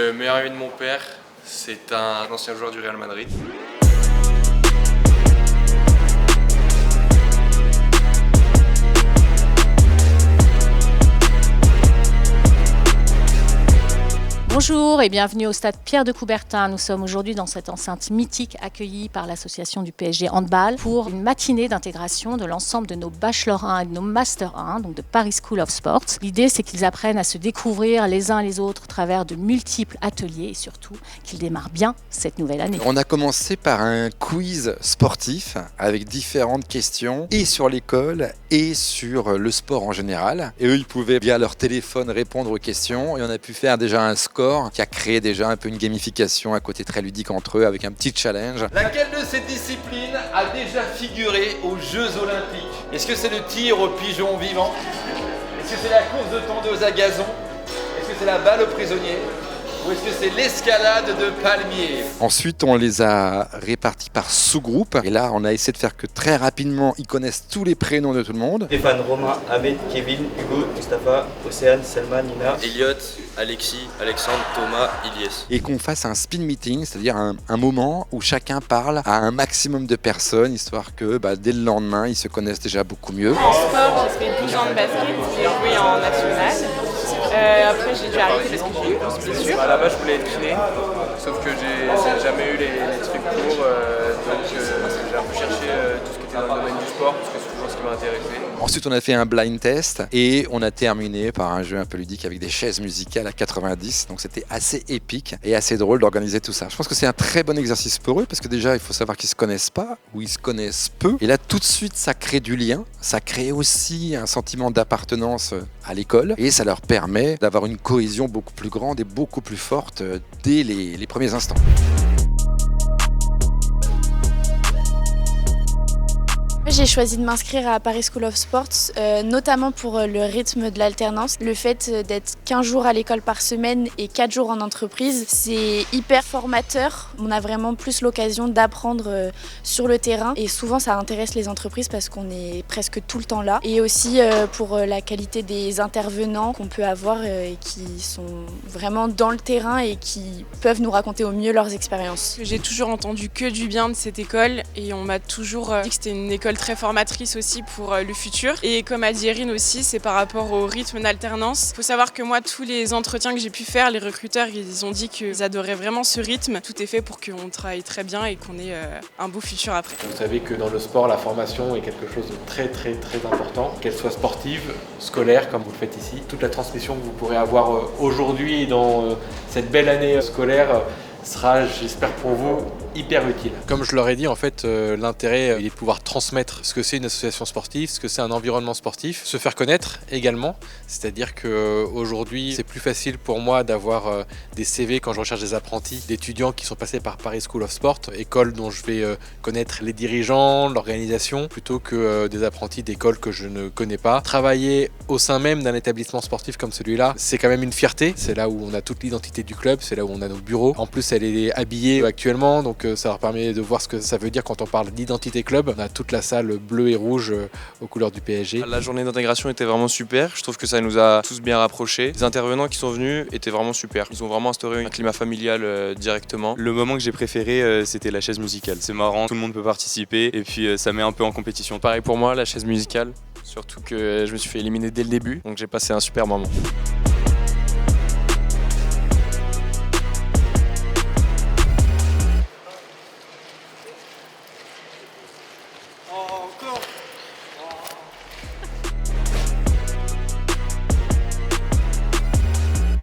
Le meilleur ami de mon père, c'est un ancien joueur du Real Madrid. Bonjour et bienvenue au stade Pierre de Coubertin. Nous sommes aujourd'hui dans cette enceinte mythique accueillie par l'association du PSG Handball pour une matinée d'intégration de l'ensemble de nos Bachelor 1 et de nos Master 1, donc de Paris School of Sports. L'idée, c'est qu'ils apprennent à se découvrir les uns les autres à travers de multiples ateliers et surtout qu'ils démarrent bien cette nouvelle année. On a commencé par un quiz sportif avec différentes questions et sur l'école et sur le sport en général. Et eux, ils pouvaient via leur téléphone répondre aux questions et on a pu faire déjà un score qui a créé déjà un peu une gamification à côté très ludique entre eux avec un petit challenge. Laquelle de ces disciplines a déjà figuré aux Jeux Olympiques? Est-ce que c'est le tir au pigeon vivant? Est-ce que c'est la course de tondeuse à gazon? Est-ce que c'est la balle aux prisonniers? Ou est-ce que c'est l'escalade de palmiers? Ensuite, on les a répartis par sous-groupes. Et là, on a essayé de faire que très rapidement, ils connaissent tous les prénoms de tout le monde. Stéphane, Romain, Ahmed, Kevin, Hugo, Mustapha, Océane, Selma, Nina. Elliot, Alexis, Alexandre, Thomas, Ilyes. Et qu'on fasse un speed meeting, c'est-à-dire un moment où chacun parle à un maximum de personnes, histoire que dès le lendemain, ils se connaissent déjà beaucoup mieux. En sport, j'ai fait 12 ans de basket, j'ai joué en national. Après, j'ai dû arrêter parce que j'ai eu une grosse blessure. À la base, je voulais être kiné, sauf que j'ai jamais eu les trucs pour, donc j'ai un peu cherché tout ce qui était dans le domaine du sport, parce que c'est toujours ce qui m'a intéressé. Ensuite, on a fait un blind test et on a terminé par un jeu un peu ludique avec des chaises musicales à 90. Donc, c'était assez épique et assez drôle d'organiser tout ça. Je pense que c'est un très bon exercice pour eux parce que déjà, il faut savoir qu'ils se connaissent pas ou ils se connaissent peu. Et là, tout de suite, ça crée du lien. Ça crée aussi un sentiment d'appartenance à l'école et ça leur permet d'avoir une cohésion beaucoup plus grande et beaucoup plus forte dès les premiers instants. J'ai choisi de m'inscrire à Paris School of Sports, notamment pour le rythme de l'alternance. Le fait d'être 15 jours à l'école par semaine et 4 jours en entreprise, c'est hyper formateur. On a vraiment plus l'occasion d'apprendre sur le terrain et souvent ça intéresse les entreprises parce qu'on est presque tout le temps là. Et aussi pour la qualité des intervenants qu'on peut avoir et qui sont vraiment dans le terrain et qui peuvent nous raconter au mieux leurs expériences. J'ai toujours entendu que du bien de cette école et on m'a toujours dit que c'était une école très formatrice aussi pour le futur. Et comme a dit Erin aussi, c'est par rapport au rythme d'alternance. Il faut savoir que moi, tous les entretiens que j'ai pu faire, les recruteurs, ils ont dit qu'ils adoraient vraiment ce rythme. Tout est fait pour qu'on travaille très bien et qu'on ait un beau futur après. Vous savez que dans le sport, la formation est quelque chose de très très très important, qu'elle soit sportive, scolaire comme vous le faites ici. Toute la transmission que vous pourrez avoir aujourd'hui dans cette belle année scolaire sera, j'espère pour vous, hyper utile. Comme je leur ai dit, en fait, l'intérêt il est de pouvoir transmettre ce que c'est une association sportive, ce que c'est un environnement sportif, se faire connaître également. C'est-à-dire qu'aujourd'hui, c'est plus facile pour moi d'avoir des CV quand je recherche des apprentis, d'étudiants qui sont passés par Paris School of Sport, école dont je vais connaître les dirigeants, l'organisation, plutôt que des apprentis d'écoles que je ne connais pas. Travailler au sein même d'un établissement sportif comme celui-là, c'est quand même une fierté. C'est là où on a toute l'identité du club, c'est là où on a nos bureaux. En plus, elle est habillée actuellement, donc ça leur permet de voir ce que ça veut dire quand on parle d'identité club. On a toute la salle bleue et rouge aux couleurs du PSG. La journée d'intégration était vraiment super, je trouve que ça nous a tous bien rapprochés. Les intervenants qui sont venus étaient vraiment super, ils ont vraiment instauré un climat familial directement. Le moment que j'ai préféré, c'était la chaise musicale. C'est marrant, tout le monde peut participer et puis ça met un peu en compétition. Pareil pour moi, la chaise musicale, surtout que je me suis fait éliminer dès le début, donc j'ai passé un super moment.